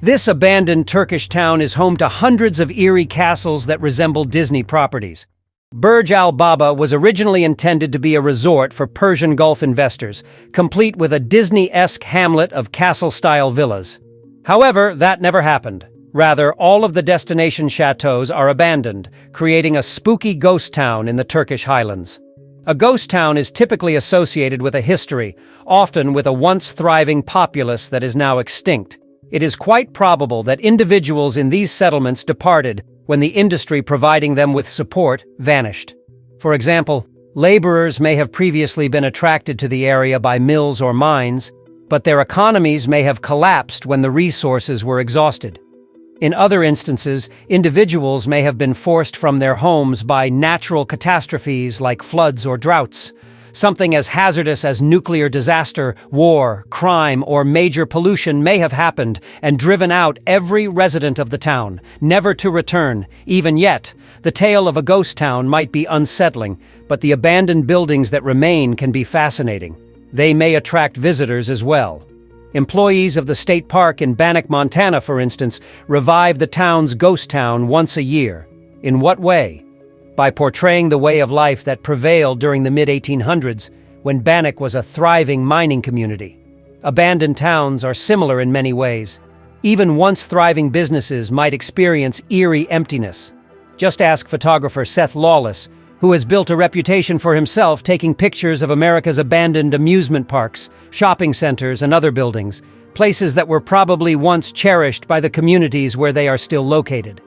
This abandoned Turkish town is home to hundreds of eerie castles that resemble Disney properties. Burj Al Baba was originally intended to be a resort for Persian Gulf investors, complete with a Disney-esque hamlet of castle-style villas. However, that never happened. Rather, all of the destination chateaux are abandoned, creating a spooky ghost town in the Turkish highlands. A ghost town is typically associated with a history, often with a once thriving populace that is now extinct. It is quite probable that individuals in these settlements departed when the industry providing them with support vanished. For example, laborers may have previously been attracted to the area by mills or mines, but their economies may have collapsed when the resources were exhausted. In other instances, individuals may have been forced from their homes by natural catastrophes like floods or droughts. Something as hazardous as nuclear disaster, war, crime, or major pollution may have happened and driven out every resident of the town, never to return. Even yet, the tale of a ghost town might be unsettling, but the abandoned buildings that remain can be fascinating. They may attract visitors as well. Employees of the state park in Bannock, Montana, for instance, revive the town's ghost town once a year. In what way? By portraying the way of life that prevailed during the mid-1800s, when Bannock was a thriving mining community. Abandoned towns are similar in many ways. Even once thriving businesses might experience eerie emptiness. Just ask photographer Seth Lawless, who has built a reputation for himself taking pictures of America's abandoned amusement parks, shopping centers, and other buildings, places that were probably once cherished by the communities where they are still located.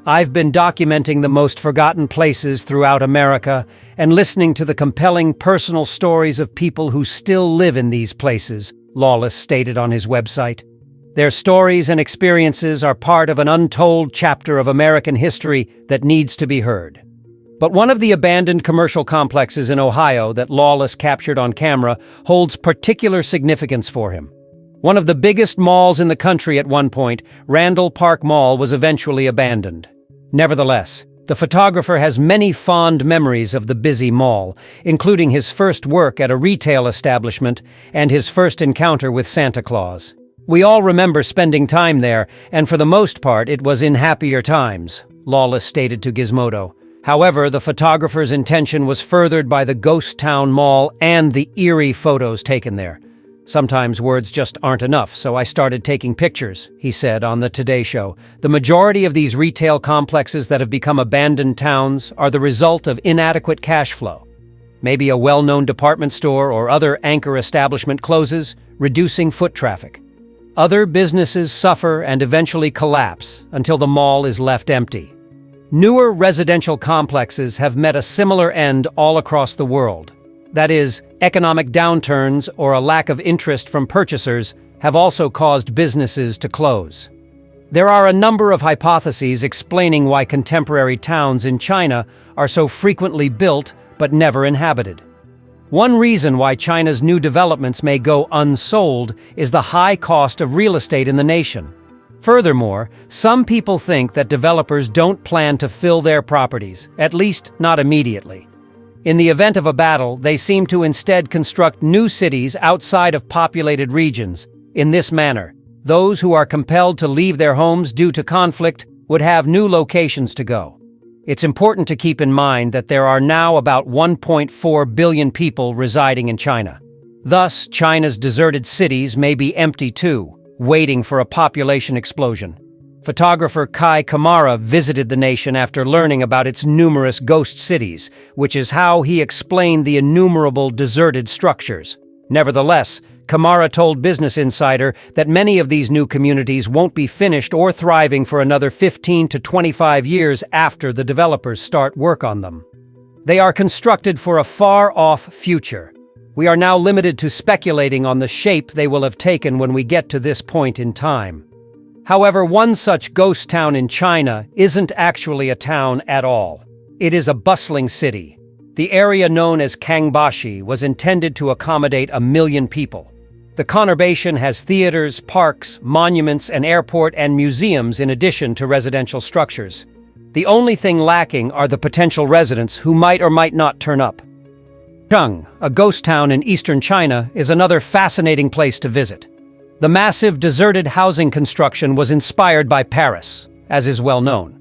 I've been documenting the most forgotten places throughout America and listening to the compelling personal stories of people who still live in these places, Lawless stated on his website. Their stories and experiences are part of an untold chapter of American history that needs to be heard. But one of the abandoned commercial complexes in Ohio that Lawless captured on camera holds particular significance for him. One of the biggest malls in the country at one point, Randall Park Mall, was eventually abandoned. Nevertheless, the photographer has many fond memories of the busy mall, including his first work at a retail establishment and his first encounter with Santa Claus. We all remember spending time there, and for the most part it was in happier times, Lawless stated to Gizmodo. However, the photographer's intention was furthered by the ghost town mall and the eerie photos taken there. Sometimes words just aren't enough, so I started taking pictures, he said on the Today Show. The majority of these retail complexes that have become abandoned towns are the result of inadequate cash flow. Maybe a well-known department store or other anchor establishment closes, reducing foot traffic. Other businesses suffer and eventually collapse until the mall is left empty. Newer residential complexes have met a similar end all across the world. That is, economic downturns or a lack of interest from purchasers have also caused businesses to close. There are a number of hypotheses explaining why contemporary towns in China are so frequently built but never inhabited. One reason why China's new developments may go unsold is the high cost of real estate in the nation. Furthermore, some people think that developers don't plan to fill their properties, at least not immediately. In the event of a battle, they seem to instead construct new cities outside of populated regions. In this manner, those who are compelled to leave their homes due to conflict would have new locations to go. It's important to keep in mind that there are now about 1.4 billion people residing in China. Thus, China's deserted cities may be empty too, waiting for a population explosion. Photographer Kai Kamara visited the nation after learning about its numerous ghost cities, which is how he explained the innumerable deserted structures. Nevertheless, Kamara told Business Insider that many of these new communities won't be finished or thriving for another 15 to 25 years after the developers start work on them. They are constructed for a far-off future. We are now limited to speculating on the shape they will have taken when we get to this point in time. However, one such ghost town in China isn't actually a town at all. It is a bustling city. The area known as Kangbashi was intended to accommodate 1 million people. The conurbation has theaters, parks, monuments, an airport, and museums in addition to residential structures. The only thing lacking are the potential residents who might or might not turn up. Cheng, a ghost town in eastern China, is another fascinating place to visit. The massive deserted housing construction was inspired by Paris, as is well known.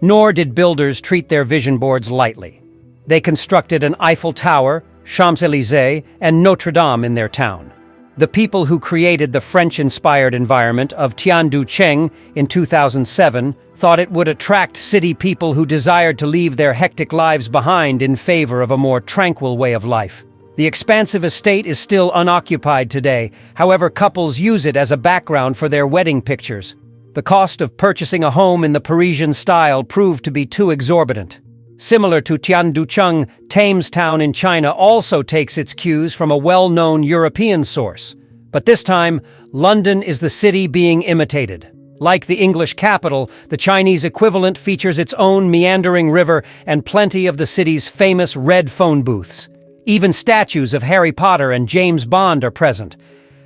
Nor did builders treat their vision boards lightly. They constructed an Eiffel Tower, Champs-Élysées, and Notre Dame in their town. The people who created the French-inspired environment of Tianducheng in 2007 thought it would attract city people who desired to leave their hectic lives behind in favor of a more tranquil way of life. The expansive estate is still unoccupied today, however couples use it as a background for their wedding pictures. The cost of purchasing a home in the Parisian style proved to be too exorbitant. Similar to Tianducheng, Thames Town in China also takes its cues from a well-known European source. But this time, London is the city being imitated. Like the English capital, the Chinese equivalent features its own meandering river and plenty of the city's famous red phone booths. Even statues of Harry Potter and James Bond are present.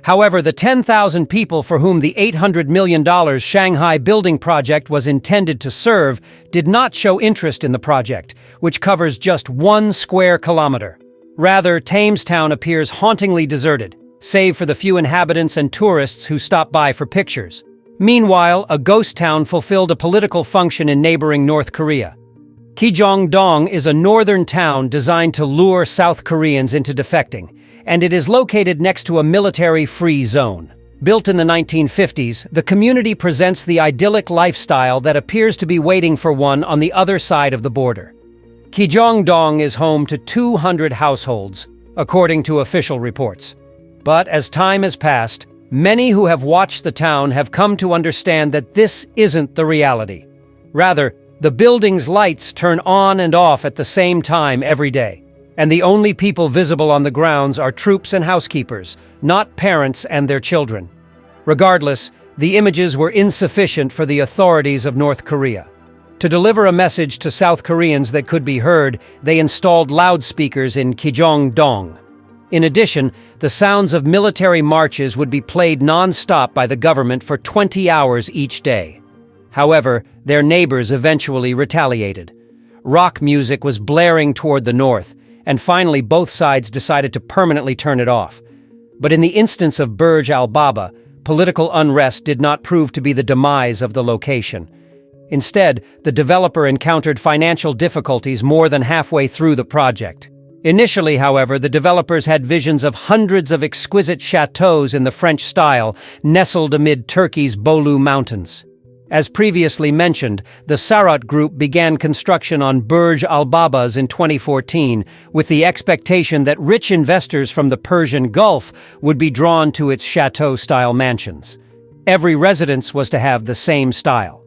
However, the 10,000 people for whom the $800 million Shanghai building project was intended to serve did not show interest in the project, which covers just 1 square kilometer. Rather, Thames Town appears hauntingly deserted, save for the few inhabitants and tourists who stop by for pictures. Meanwhile, a ghost town fulfilled a political function in neighboring North Korea. Kijongdong is a northern town designed to lure South Koreans into defecting, and it is located next to a military-free zone. Built in the 1950s, the community presents the idyllic lifestyle that appears to be waiting for one on the other side of the border. Kijongdong is home to 200 households, according to official reports. But as time has passed, many who have watched the town have come to understand that this isn't the reality. Rather, the building's lights turn on and off at the same time every day, and the only people visible on the grounds are troops and housekeepers, not parents and their children. Regardless, the images were insufficient for the authorities of North Korea. To deliver a message to South Koreans that could be heard, they installed loudspeakers in Kijongdong. In addition, the sounds of military marches would be played non-stop by the government for 20 hours each day. However, their neighbors eventually retaliated. Rock music was blaring toward the north, and finally both sides decided to permanently turn it off. But in the instance of Burj Al Baba, political unrest did not prove to be the demise of the location. Instead, the developer encountered financial difficulties more than halfway through the project. Initially, however, the developers had visions of hundreds of exquisite chateaux in the French style, nestled amid Turkey's Bolu Mountains. As previously mentioned, the Sarat Group began construction on Burj Al Babas in 2014, with the expectation that rich investors from the Persian Gulf would be drawn to its chateau-style mansions. Every residence was to have the same style.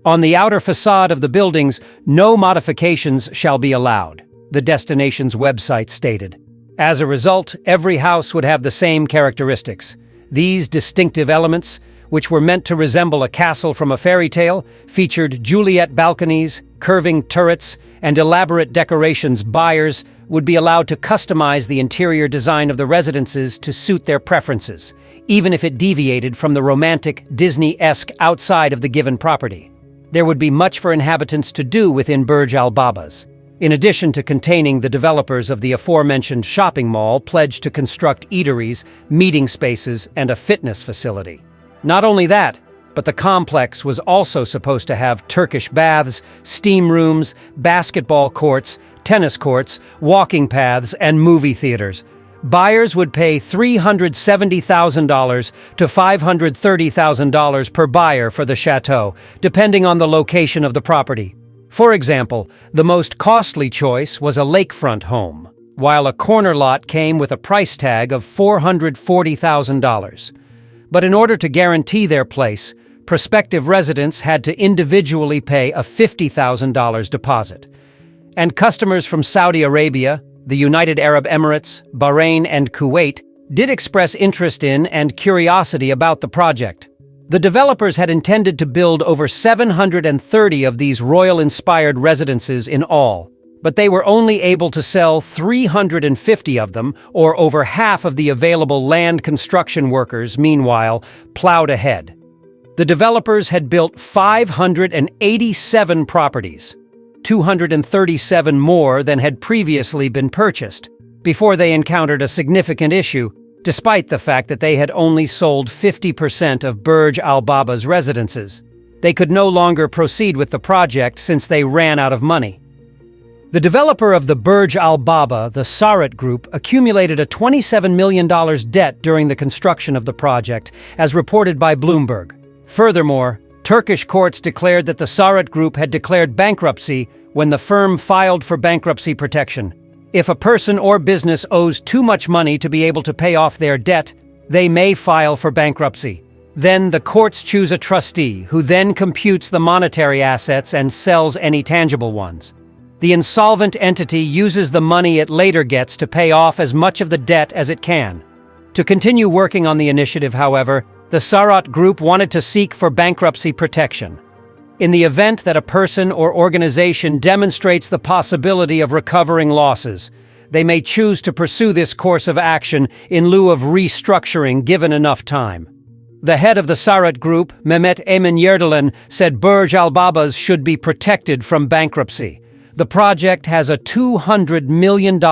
On the outer facade of the buildings, no modifications shall be allowed, the destination's website stated. As a result, every house would have the same characteristics. These distinctive elements, which were meant to resemble a castle from a fairy tale, featured Juliet balconies, curving turrets, and elaborate decorations. Buyers would be allowed to customize the interior design of the residences to suit their preferences, even if it deviated from the romantic, Disney-esque outside of the given property. There would be much for inhabitants to do within Burj Al Babas. In addition to containing the developers of the aforementioned shopping mall pledged to construct eateries, meeting spaces, and a fitness facility. Not only that, but the complex was also supposed to have Turkish baths, steam rooms, basketball courts, tennis courts, walking paths, and movie theaters. Buyers would pay $370,000 to $530,000 per buyer for the chateau, depending on the location of the property. For example, the most costly choice was a lakefront home, while a corner lot came with a price tag of $440,000. But in order to guarantee their place, prospective residents had to individually pay a $50,000 deposit. And customers from Saudi Arabia, the United Arab Emirates, Bahrain, and Kuwait did express interest in and curiosity about the project. The developers had intended to build over 730 of these royal-inspired residences in all, but they were only able to sell 350 of them, or over half of the available land. Construction workers, meanwhile, plowed ahead. The developers had built 587 properties, 237 more than had previously been purchased, before they encountered a significant issue: despite the fact that they had only sold 50% of Burj Al Baba's residences. They could no longer proceed with the project since they ran out of money. The developer of the Burj Al Baba, the Sarat Group, accumulated a $27 million debt during the construction of the project, as reported by Bloomberg. Furthermore, Turkish courts declared that the Sarat Group had declared bankruptcy when the firm filed for bankruptcy protection. If a person or business owes too much money to be able to pay off their debt, they may file for bankruptcy. Then the courts choose a trustee, who then computes the monetary assets and sells any tangible ones. The insolvent entity uses the money it later gets to pay off as much of the debt as it can. To continue working on the initiative, however, the Sarat Group wanted to seek for bankruptcy protection. In the event that a person or organization demonstrates the possibility of recovering losses, they may choose to pursue this course of action in lieu of restructuring given enough time. The head of the Sarat Group, Mehmet Emin Yerdalen, said Burj Al Babas should be protected from bankruptcy. The project has a $200 million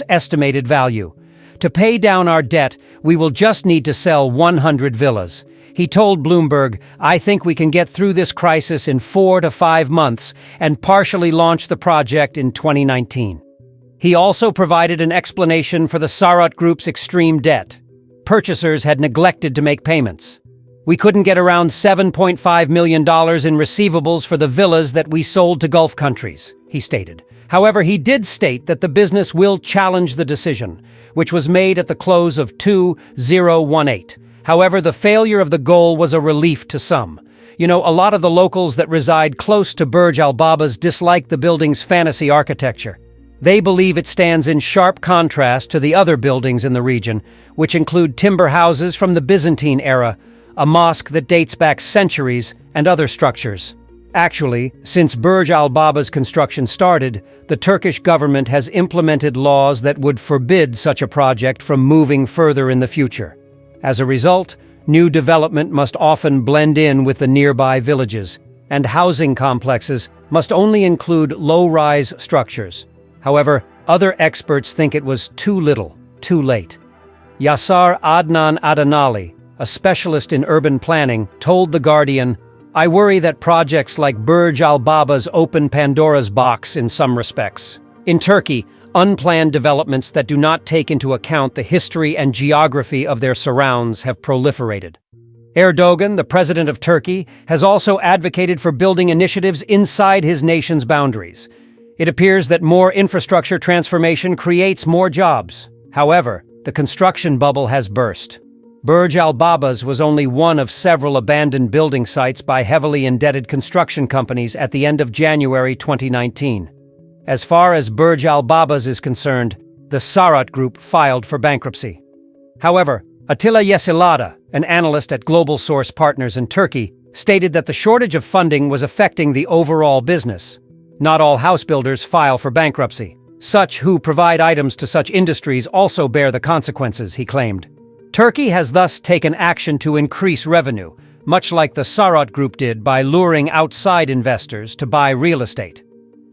estimated value. To pay down our debt, we will just need to sell 100 villas. He told Bloomberg, "I think we can get through this crisis in 4 to 5 months and partially launch the project in 2019. He also provided an explanation for the Sarat Group's extreme debt. Purchasers had neglected to make payments. We couldn't get around $7.5 million in receivables for the villas that we sold to Gulf countries," he stated. However, he did state that the business will challenge the decision, which was made at the close of 2018. However, the failure of the goal was a relief to some. A lot of the locals that reside close to Burj Al Babas dislike the building's fantasy architecture. They believe it stands in sharp contrast to the other buildings in the region, which include timber houses from the Byzantine era, a mosque that dates back centuries, and other structures. Actually, since Burj Al Baba's construction started, the Turkish government has implemented laws that would forbid such a project from moving further in the future. As a result, new development must often blend in with the nearby villages, and housing complexes must only include low-rise structures. However, other experts think it was too little, too late. Yasar Adnan Adanali, a specialist in urban planning, told The Guardian, "I worry that projects like Burj Al Baba's open Pandora's box in some respects. In Turkey, unplanned developments that do not take into account the history and geography of their surrounds have proliferated." Erdogan, the president of Turkey, has also advocated for building initiatives inside his nation's boundaries. It appears that more infrastructure transformation creates more jobs. However, the construction bubble has burst. Burj Al Babas was only one of several abandoned building sites by heavily indebted construction companies at the end of January 2019. As far as Burj Al Babas is concerned, the Sarat Group filed for bankruptcy. However, Attila Yesilada, an analyst at Global Source Partners in Turkey, stated that the shortage of funding was affecting the overall business. Not all house builders file for bankruptcy. Such who provide items to such industries also bear the consequences, he claimed. Turkey has thus taken action to increase revenue, much like the Sarat Group did by luring outside investors to buy real estate.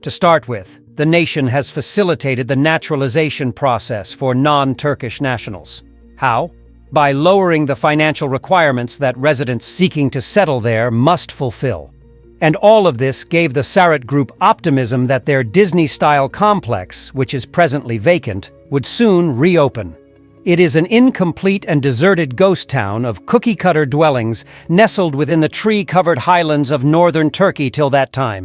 To start with, the nation has facilitated the naturalization process for non-Turkish nationals. How? By lowering the financial requirements that residents seeking to settle there must fulfill. And all of this gave the Sarat Group optimism that their Disney-style complex, which is presently vacant, would soon reopen. It is an incomplete and deserted ghost town of cookie-cutter dwellings nestled within the tree-covered highlands of northern Turkey till that time.